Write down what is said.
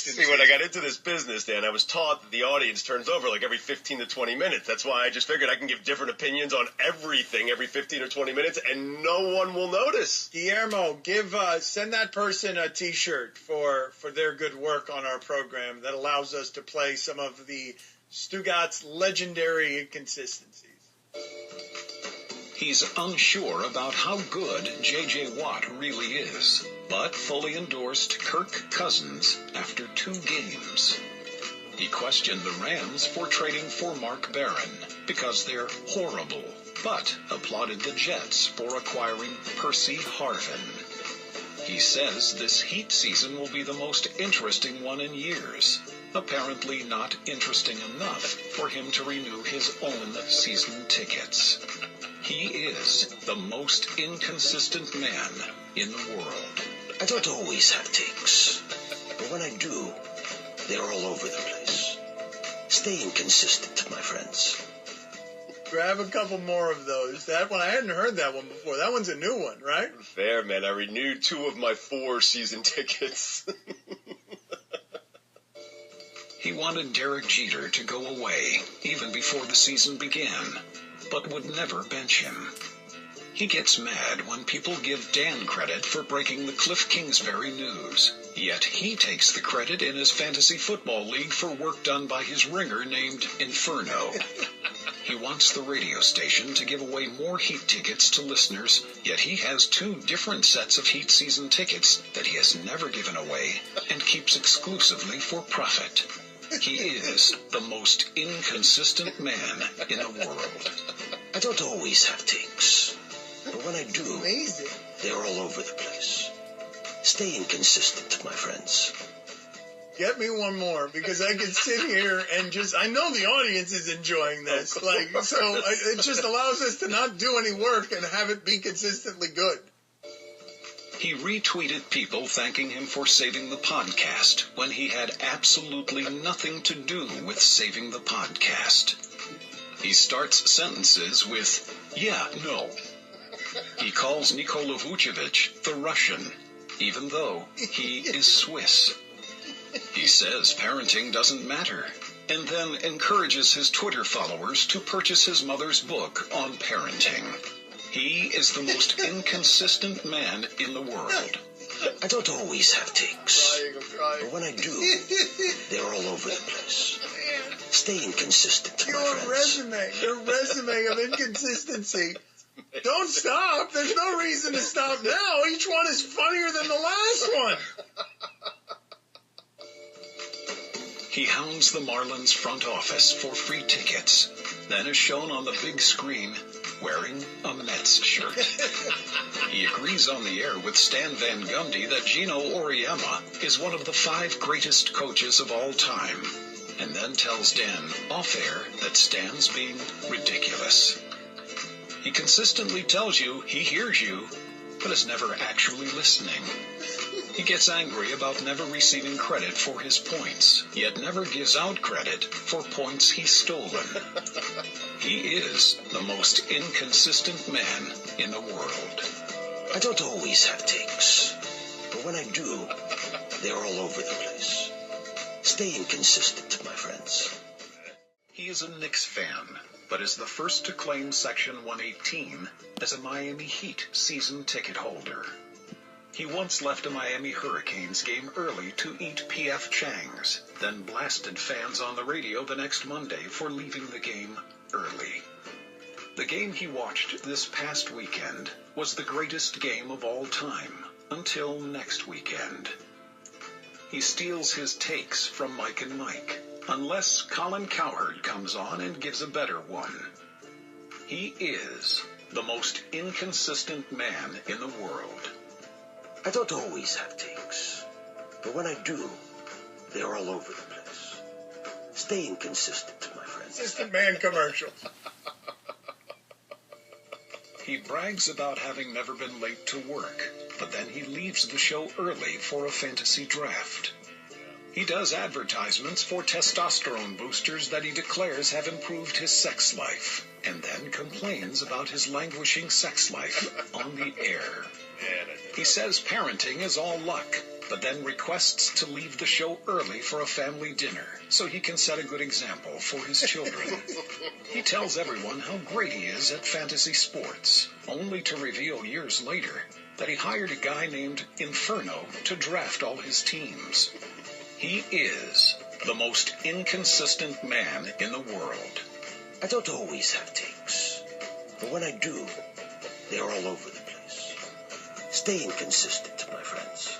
See, when I got into this business, Dan, I was taught that the audience turns over like every 15 to 20 minutes. That's why I just figured I can give different opinions on everything every 15 or 20 minutes, and no one will notice. Guillermo, send that person a T-shirt for their good work on our program that allows us to play some of the Stugotz legendary inconsistencies. He's unsure about how good J.J. Watt really is, but fully endorsed Kirk Cousins after 2 games. He questioned the Rams for trading for Mark Barron because they're horrible, but applauded the Jets for acquiring Percy Harvin. He says this Heat season will be the most interesting one in years. Apparently not interesting enough for him to renew his own season tickets. He is the most inconsistent man in the world. I don't always have takes, but when I do, they're all over the place. Stay inconsistent, my friends. Grab a couple more of those. That one, I hadn't heard that one before. That one's a new one, right? Fair, man. I renewed 2 of my 4 season tickets. He wanted Derek Jeter to go away even before the season began, but would never bench him. He gets mad when people give Dan credit for breaking the Cliff Kingsbury news, yet he takes the credit in his fantasy football league for work done by his ringer named Inferno. He wants the radio station to give away more Heat tickets to listeners, yet he has 2 different sets of Heat season tickets that he has never given away and keeps exclusively for profit. He is the most inconsistent man in the world. I don't always have takes, but when I do, they're all over the place. Stay inconsistent, my friends. Get me one more, because I can sit here and I know the audience is enjoying this. It just allows us to not do any work and have it be consistently good. He retweeted people thanking him for saving the podcast when he had absolutely nothing to do with saving the podcast. He starts sentences with, "Yeah, no." He calls Nikola Vucevic the Russian, even though he is Swiss. He says parenting doesn't matter, and then encourages his Twitter followers to purchase his mother's book on parenting. He is the most inconsistent man in the world. I don't always have takes, but when I do, they're all over the place. Stay inconsistent, my friends. Your resume of inconsistency. Don't stop. There's no reason to stop now. Each one is funnier than the last one. He hounds the Marlins front office for free tickets, then is shown on the big screen wearing a Mets shirt. He agrees on the air with Stan Van Gundy that Gino Auriemma is one of the 5 greatest coaches of all time, and then tells Dan off-air that Stan's being ridiculous. He consistently tells you he hears you, but is never actually listening. He gets angry about never receiving credit for his points, yet never gives out credit for points he's stolen. He is the most inconsistent man in the world. I don't always have takes, but when I do, they're all over the place. Stay inconsistent, my friends. He is a Knicks fan, but is the first to claim Section 118 as a Miami Heat season ticket holder. He once left a Miami Hurricanes game early to eat P.F. Chang's, then blasted fans on the radio the next Monday for leaving the game early. The game he watched this past weekend was the greatest game of all time, until next weekend. He steals his takes from Mike and Mike, unless Colin Cowherd comes on and gives a better one. He is the most inconsistent man in the world. I don't always have takes, but when I do, they're all over the place. Stay inconsistent, my friends. Consistent man commercial. He brags about having never been late to work, but then he leaves the show early for a fantasy draft. He does advertisements for testosterone boosters that he declares have improved his sex life, and then complains about his languishing sex life on the air. He says parenting is all luck, but then requests to leave the show early for a family dinner so he can set a good example for his children. He tells everyone how great he is at fantasy sports, only to reveal years later that he hired a guy named Inferno to draft all his teams. He is the most inconsistent man in the world. I don't always have takes, but when I do, they're all over the place. Stay inconsistent, my friends.